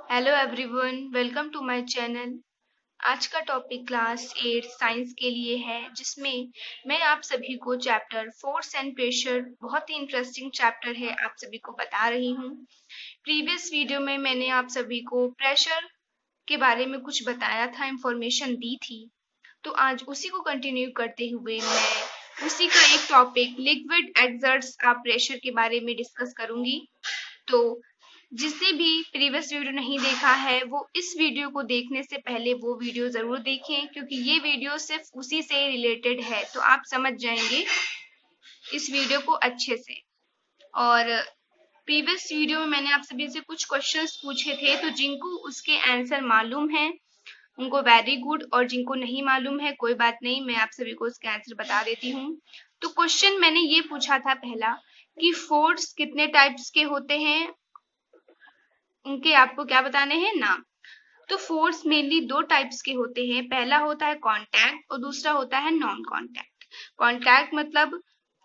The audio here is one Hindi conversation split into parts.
Hello everyone, welcome to my channel. आज का टॉपिक क्लास 8 साइंस के लिए है, जिसमें मैं आप सभी को चैप्टर फोर्स एंड प्रेशर, बहुत ही इंटरेस्टिंग चैप्टर है, आप सभी को बता रही हूँ। प्रीवियस वीडियो में मैंने आप सभी को प्रेशर के बारे में कुछ बताया था, इंफॉर्मेशन दी थी। तो आज उसी को कंटिन्यू करते हुए मैं उसी का एक topic liquid exerts of pressure के बारे में डिस्कस करूंगी। तो जिसने भी प्रीवियस वीडियो नहीं देखा है वो इस वीडियो को देखने से पहले वो वीडियो जरूर देखें, क्योंकि ये वीडियो सिर्फ उसी से रिलेटेड है, तो आप समझ जाएंगे इस वीडियो को अच्छे से। और प्रीवियस वीडियो में मैंने आप सभी से कुछ क्वेश्चंस पूछे थे, तो जिनको उसके आंसर मालूम है उनको वेरी गुड, और जिनको नहीं मालूम है कोई बात नहीं, मैं आप सभी को उसके आंसर बता देती हूँ। तो क्वेश्चन मैंने ये पूछा था पहला कि फोर्स कितने टाइप्स के होते हैं, उनके आपको क्या बताने हैं नाम। तो फोर्स मेनली दो टाइप्स के होते हैं, पहला होता है कांटेक्ट और दूसरा होता है नॉन कांटेक्ट। कांटेक्ट मतलब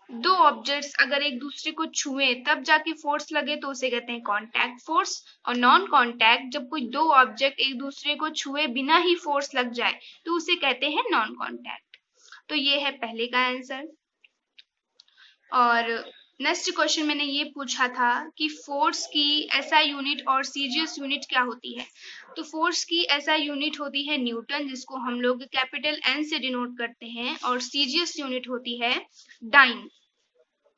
दो ऑब्जेक्ट्स अगर एक दूसरे को छुए तब जाके फोर्स लगे तो उसे कहते हैं कांटेक्ट फोर्स। और नॉन कांटेक्ट जब कोई दो ऑब्जेक्ट एक दूसरे को छुए बिना ही फोर्स लग जाए तो उसे कहते हैं नॉन कांटेक्ट। तो ये है पहले का आंसर। और नेक्स्ट क्वेश्चन मैंने ये पूछा था कि फोर्स की एसआई यूनिट और सीजीएस यूनिट क्या होती है। तो फोर्स की एसआई यूनिट होती है न्यूटन, जिसको हम लोग कैपिटल एन से डिनोट करते हैं, और सीजीएस यूनिट होती है डाइन।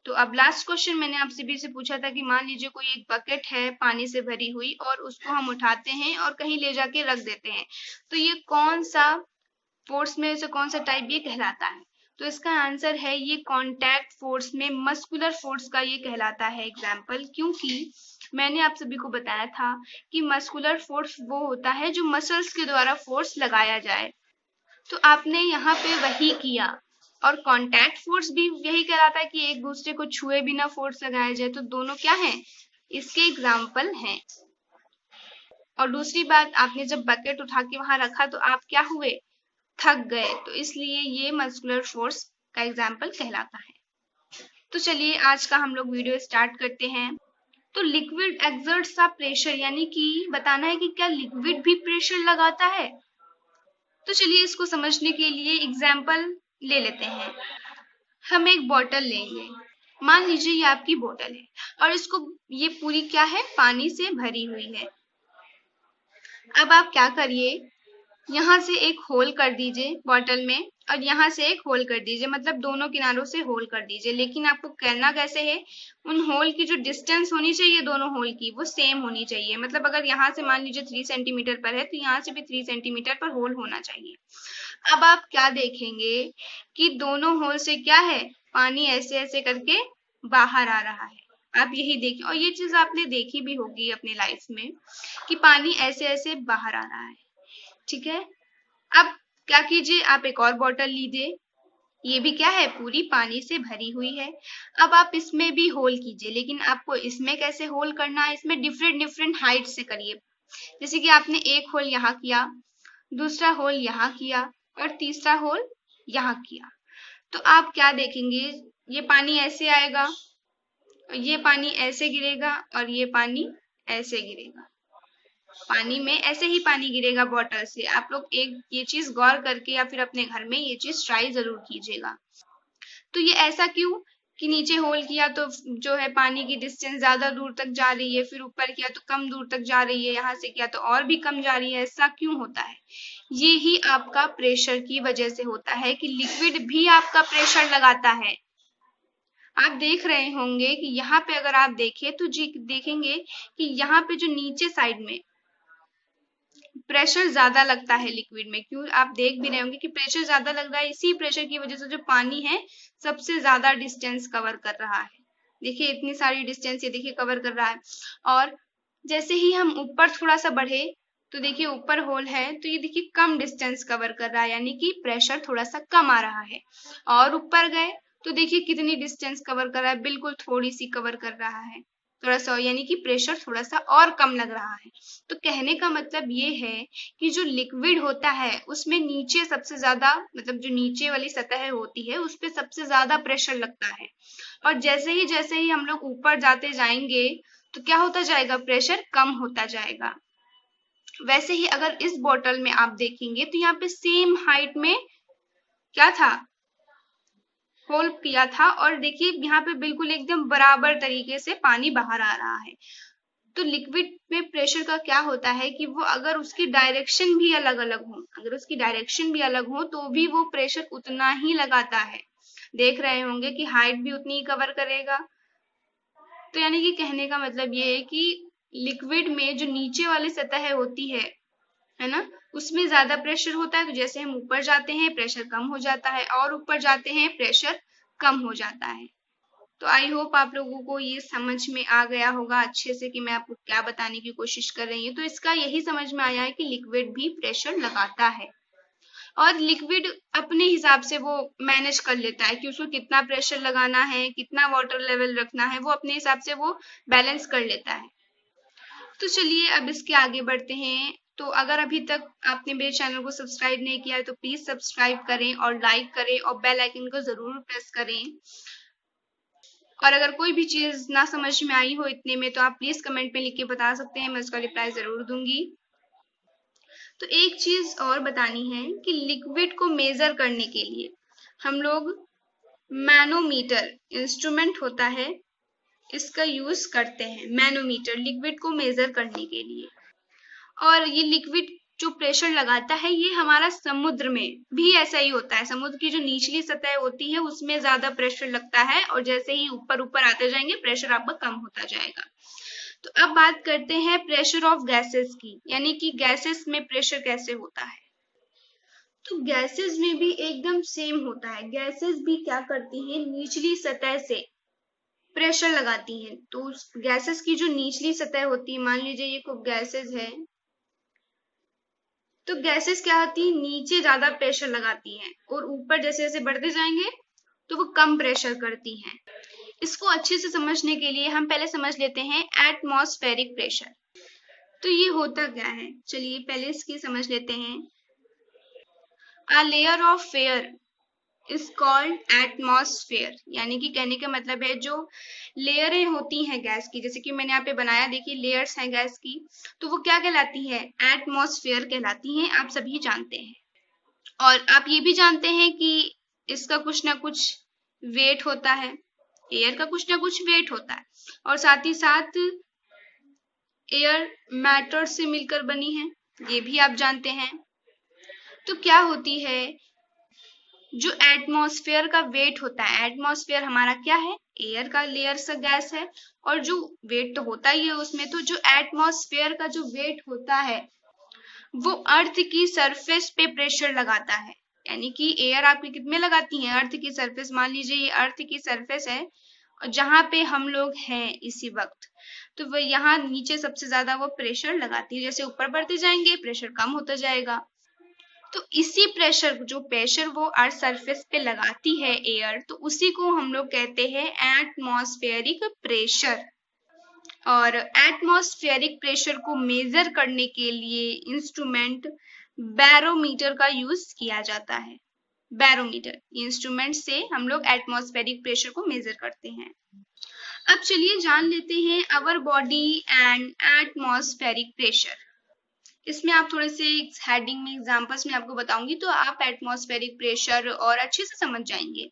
तो अब लास्ट क्वेश्चन मैंने आपसे भी से पूछा था कि मान लीजिए कोई एक बकेट है पानी से भरी हुई और उसको हम उठाते हैं और कहीं ले जाके रख देते हैं, तो ये कौन सा फोर्स में से कौन सा टाइप ये कहलाता है। तो इसका आंसर है ये कांटेक्ट फोर्स में मस्कुलर फोर्स का ये कहलाता है एग्जाम्पल, क्योंकि मैंने आप सभी को बताया था कि मस्कुलर फोर्स वो होता है जो मसल्स के द्वारा फोर्स लगाया जाए। तो आपने यहाँ पे वही किया। और कांटेक्ट फोर्स भी यही कहलाता है कि एक दूसरे को छुए बिना फोर्स लगाया जाए, तो दोनों क्या है इसके एग्जाम्पल हैं। और दूसरी बात, आपने जब बकेट उठा के वहां रखा तो आप क्या हुए, थक गए, तो इसलिए ये मस्कुलर फोर्स का एग्जाम्पल कहलाता है। तो चलिए आज का हम लोग वीडियो स्टार्ट करते हैं। तो लिक्विड एक्सर्ट्स ऑफ प्रेशर, यानी कि बताना है कि क्या लिक्विड भी प्रेशर लगाता है। तो चलिए इसको समझने के लिए एग्जाम्पल ले लेते हैं। हम एक बोतल लेंगे, मान लीजिए ये आपकी बोतल है और इसको ये पूरी क्या है, पानी से भरी हुई है। अब आप क्या करिए, यहाँ से एक होल कर दीजिए बॉटल में और यहाँ से एक होल कर दीजिए, मतलब दोनों किनारों से होल कर दीजिए। लेकिन आपको करना कैसे है, उन होल की जो डिस्टेंस होनी चाहिए दोनों होल की वो सेम होनी चाहिए। मतलब अगर यहाँ से मान लीजिए 3 सेंटीमीटर पर है तो यहाँ से भी 3 सेंटीमीटर पर होल होना चाहिए। अब आप क्या देखेंगे कि दोनों होल से क्या है, पानी ऐसे ऐसे करके बाहर आ रहा है। आप यही देखें, और ये चीज आपने देखी भी होगी अपनी लाइफ में कि पानी ऐसे ऐसे बाहर आ रहा है। ठीक है, अब क्या कीजिए, आप एक और बोतल लीजिए, ये भी क्या है, पूरी पानी से भरी हुई है। अब आप इसमें भी होल कीजिए, लेकिन आपको इसमें कैसे होल करना है, इसमें डिफरेंट डिफरेंट हाइट से करिए। जैसे कि आपने एक होल यहाँ किया, दूसरा होल यहाँ किया और तीसरा होल यहाँ किया। तो आप क्या देखेंगे, ये पानी ऐसे आएगा, ये पानी ऐसे गिरेगा और ये पानी ऐसे गिरेगा। पानी में ऐसे ही पानी गिरेगा बॉटल से। आप लोग एक ये चीज गौर करके या फिर अपने घर में ये चीज ट्राई जरूर कीजिएगा। तो ये ऐसा क्यों कि नीचे होल किया तो जो है पानी की डिस्टेंस ज्यादा दूर तक जा रही है, फिर ऊपर किया तो कम दूर तक जा रही है, यहाँ से किया तो और भी कम जा रही है, ऐसा क्यों होता है। ये ही आपका प्रेशर की वजह से होता है कि लिक्विड भी आपका प्रेशर लगाता है। आप देख रहे होंगे कि यहाँ पे अगर आप देखें तो जी देखेंगे कि यहाँ पे जो नीचे साइड में प्रेशर ज्यादा लगता है लिक्विड में। क्यों, आप देख भी रहे होंगे कि प्रेशर ज्यादा लग रहा है, इसी प्रेशर की वजह से जो पानी है सबसे ज्यादा डिस्टेंस कवर कर रहा है। देखिए इतनी सारी डिस्टेंस ये देखिए कवर कर रहा है। और जैसे ही हम ऊपर थोड़ा सा बढ़े तो देखिए ऊपर होल है तो ये देखिए कम डिस्टेंस कवर कर रहा है, यानी कि प्रेशर थोड़ा सा कम आ रहा है। और ऊपर गए तो देखिए कितनी डिस्टेंस कवर कर रहा है, बिल्कुल थोड़ी सी कवर कर रहा है, थोड़ा सा, यानी कि प्रेशर थोड़ा सा और कम लग रहा है। तो कहने का मतलब ये है कि जो लिक्विड होता है उसमें नीचे सबसे ज्यादा, मतलब जो नीचे वाली सतह होती है उस पे सबसे ज्यादा प्रेशर लगता है। और जैसे ही हम लोग ऊपर जाते जाएंगे तो क्या होता जाएगा, प्रेशर कम होता जाएगा। वैसे ही अगर इस बॉटल में आप देखेंगे तो यहाँ पे सेम हाइट में क्या था, होल किया था, और देखिए यहाँ पे बिल्कुल एकदम बराबर तरीके से पानी बाहर आ रहा है। तो लिक्विड में प्रेशर का क्या होता है कि वो अगर उसकी डायरेक्शन भी अलग अलग हो, अगर उसकी डायरेक्शन भी अलग हो तो भी वो प्रेशर उतना ही लगाता है। देख रहे होंगे कि हाइट भी उतनी ही कवर करेगा। तो यानी कि कहने का मतलब ये है कि लिक्विड में जो नीचे वाली सतह होती है ना, उसमें ज्यादा प्रेशर होता है। तो जैसे हम ऊपर जाते हैं प्रेशर कम हो जाता है, और ऊपर जाते हैं प्रेशर कम हो जाता है। तो आई होप आप लोगों को ये समझ में आ गया होगा अच्छे से कि मैं आपको क्या बताने की कोशिश कर रही हूँ। तो इसका यही समझ में आया है कि लिक्विड भी प्रेशर लगाता है, और लिक्विड अपने हिसाब से वो मैनेज कर लेता है कि उसको कितना प्रेशर लगाना है, कितना वाटर लेवल रखना है, वो अपने हिसाब से वो बैलेंस कर लेता है। तो चलिए अब इसके आगे बढ़ते हैं। तो अगर अभी तक आपने मेरे चैनल को सब्सक्राइब नहीं किया है तो प्लीज सब्सक्राइब करें और लाइक करें और बेल आइकन को जरूर प्रेस करें। और अगर कोई भी चीज ना समझ में आई हो इतने में तो आप प्लीज कमेंट में लिख के बता सकते हैं, मैं उसका रिप्लाई जरूर दूंगी। तो एक चीज और बतानी है कि लिक्विड को मेजर करने के लिए हम लोग मैनोमीटर इंस्ट्रूमेंट होता है, इसका यूज करते हैं। मैनोमीटर लिक्विड को मेजर करने के लिए। और ये लिक्विड जो प्रेशर लगाता है ये हमारा समुद्र में भी ऐसा ही होता है। समुद्र की जो निचली सतह होती है उसमें ज्यादा प्रेशर लगता है, और जैसे ही ऊपर ऊपर आते जाएंगे प्रेशर आपका कम होता जाएगा। तो अब बात करते हैं प्रेशर ऑफ गैसेस की, यानी कि गैसेस में प्रेशर कैसे होता है। तो गैसेस में भी एकदम सेम होता है। गैसेस भी क्या करती हैं, निचली सतह से प्रेशर लगाती हैं। तो गैसेस की जो निचली सतह होती है, मान लीजिए ये खूब गैसेस है, तो गैसेस क्या होती है, नीचे ज्यादा प्रेशर लगाती हैं, और ऊपर जैसे जैसे बढ़ते जाएंगे तो वो कम प्रेशर करती हैं। इसको अच्छे से समझने के लिए हम पहले समझ लेते हैं एटमॉस्फेरिक प्रेशर। तो ये होता क्या है, चलिए पहले इसकी समझ लेते हैं। A layer of air is called atmosphere, यानी कि कहने का मतलब है जो लेयरें होती हैं गैस की, जैसे कि मैंने यहाँ पे बनाया, देखिए लेयर्स हैं गैस की, तो वो क्या कहलाती है, एटमॉस्फेयर कहलाती हैं। आप सभी जानते हैं, और आप ये भी जानते हैं कि इसका कुछ ना कुछ वेट होता है, एयर का कुछ ना कुछ वेट होता है, और साथ ही साथ एयर मैटर से मिलकर बनी है, ये भी आप जानते हैं। तो क्या होती है, जो एटमॉस्फेयर का वेट होता है, एटमॉस्फेयर हमारा क्या है, एयर का लेयर सा गैस है, और जो वेट तो होता ही है उसमें। तो जो एटमॉस्फेयर का जो वेट होता है वो अर्थ की सरफेस पे प्रेशर लगाता है। यानी कि एयर आपकी कितने लगाती है, अर्थ की सरफेस। मान लीजिए ये अर्थ की सरफेस है और जहां पे हम लोग हैं इसी वक्त, तो वो यहाँ नीचे सबसे ज्यादा वो प्रेशर लगाती है। जैसे ऊपर बढ़ते जाएंगे प्रेशर कम होता जाएगा। तो इसी प्रेशर, जो प्रेशर वो अर्थ सरफेस पे लगाती है एयर, तो उसी को हम लोग कहते हैं एटमॉस्फेरिक प्रेशर। और एटमॉस्फेरिक प्रेशर को मेजर करने के लिए इंस्ट्रूमेंट बैरोमीटर का यूज किया जाता है। बैरोमीटर इंस्ट्रूमेंट से हम लोग एटमॉस्फेरिक प्रेशर को मेजर करते हैं। अब चलिए जान लेते हैं our body and atmospheric pressure. इसमें आप थोड़े से हेडिंग में एग्जांपल्स में आपको बताऊंगी, तो आप एटमॉस्फेरिक प्रेशर और अच्छे से समझ जाएंगे।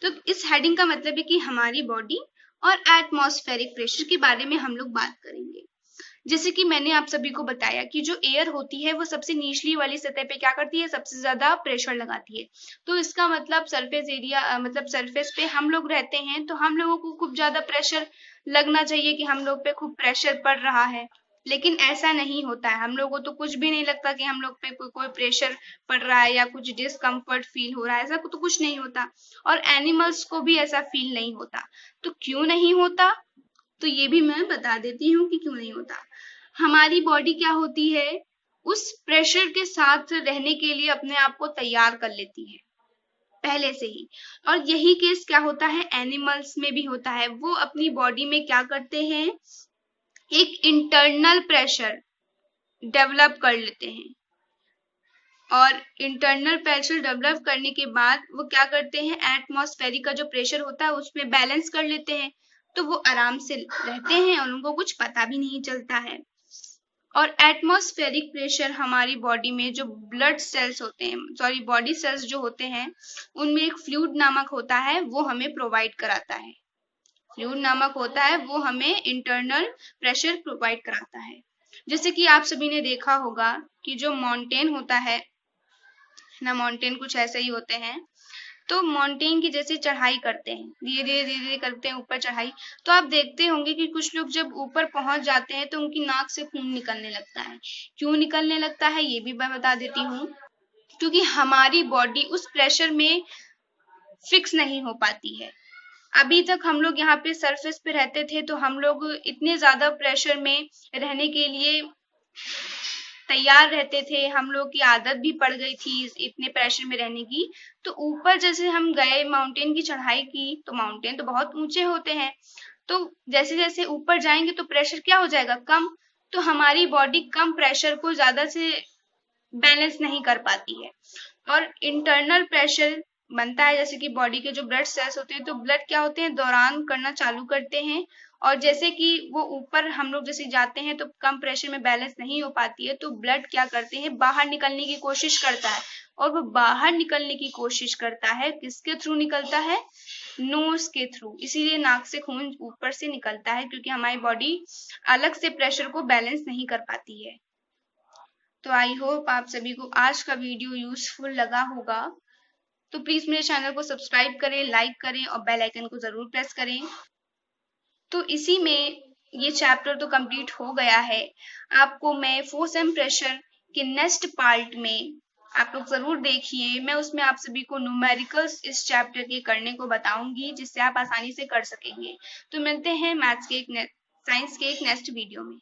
तो इस हेडिंग का मतलब है कि हमारी बॉडी और एटमॉस्फेरिक प्रेशर के बारे में हम लोग बात करेंगे। जैसे कि मैंने आप सभी को बताया कि जो एयर होती है वो सबसे निचली वाली सतह पे क्या करती है, सबसे ज्यादा प्रेशर लगाती है। तो इसका मतलब सरफेस एरिया, मतलब सरफेस पे हम लोग रहते हैं तो हम लोगों को खूब ज्यादा प्रेशर लगना चाहिए कि हम लोग पे खूब प्रेशर पड़ रहा है, लेकिन ऐसा नहीं होता है। हम लोग को तो कुछ भी नहीं लगता कि हम लोग पे कोई प्रेशर पड़ रहा है या कुछ डिस्कम्फर्ट फील हो रहा है, ऐसा तो कुछ नहीं होता। और एनिमल्स को भी ऐसा फील नहीं होता। तो क्यों नहीं होता, तो ये भी मैं बता देती हूँ कि क्यों नहीं होता। हमारी बॉडी क्या होती है, उस प्रेशर के साथ रहने के लिए अपने आप को तैयार कर लेती है पहले से ही। और यही केस क्या होता है, एनिमल्स में भी होता है। वो अपनी बॉडी में क्या करते हैं, एक इंटरनल प्रेशर डेवलप कर लेते हैं, और इंटरनल प्रेशर डेवलप करने के बाद वो क्या करते हैं, एटमॉस्फेरिक का जो प्रेशर होता है उसमें बैलेंस कर लेते हैं। तो वो आराम से रहते हैं और उनको कुछ पता भी नहीं चलता है। और एटमॉस्फेरिक प्रेशर हमारी बॉडी में जो ब्लड सेल्स होते हैं, बॉडी सेल्स जो होते हैं, उनमें एक फ्लूइड नामक होता है, वो हमें प्रोवाइड कराता है। फ्लूइड नामक होता है, वो हमें इंटरनल प्रेशर प्रोवाइड कराता है। जैसे कि आप सभी ने देखा होगा कि जो माउंटेन होता है ना, माउंटेन कुछ ऐसे ही होते हैं। तो माउंटेन की जैसे चढ़ाई करते हैं, धीरे धीरे करते हैं ऊपर चढ़ाई, तो आप देखते होंगे कि कुछ लोग जब ऊपर पहुंच जाते हैं तो उनकी नाक से खून निकलने लगता है। क्यों निकलने लगता है ये भी मैं बता देती हूँ। क्योंकि हमारी बॉडी उस प्रेशर में फिक्स नहीं हो पाती है। अभी तक हम लोग यहाँ पे सरफेस पे रहते थे, तो हम लोग इतने ज्यादा प्रेशर में रहने के लिए तैयार रहते थे, हम लोग की आदत भी पड़ गई थी इतने प्रेशर में रहने की। तो ऊपर जैसे हम गए, माउंटेन की चढ़ाई की, तो माउंटेन तो बहुत ऊंचे होते हैं, तो जैसे जैसे ऊपर जाएंगे तो प्रेशर क्या हो जाएगा, कम। तो हमारी बॉडी कम प्रेशर को ज्यादा से बैलेंस नहीं कर पाती है, और इंटरनल प्रेशर बनता है। जैसे कि बॉडी के जो ब्लड सेल्स होते हैं, तो ब्लड क्या होते हैं, दौरान करना चालू करते हैं, और जैसे कि वो ऊपर हम लोग जैसे जाते हैं तो कम प्रेशर में बैलेंस नहीं हो पाती है, तो ब्लड क्या करते हैं, बाहर निकलने की कोशिश करता है। और वो बाहर निकलने की कोशिश करता है, किसके थ्रू निकलता है, नोज के थ्रू। इसीलिए नाक से खून ऊपर से निकलता है, क्योंकि हमारी बॉडी अलग से प्रेशर को बैलेंस नहीं कर पाती है। तो आई होप आप सभी को आज का वीडियो यूजफुल लगा होगा। तो प्लीज मेरे चैनल को सब्सक्राइब करें, लाइक करें और बेल आइकन को जरूर प्रेस करें। तो इसी में ये चैप्टर तो कंप्लीट हो गया है। आपको मैं फोर्स एंड प्रेशर के नेक्स्ट पार्ट में आप लोग जरूर देखिए, मैं उसमें आप सभी को न्यूमेरिकल्स इस चैप्टर के करने को बताऊंगी, जिससे आप आसानी से कर सकेंगे। तो मिलते हैं साइंस के एक नेक्स्ट वीडियो में।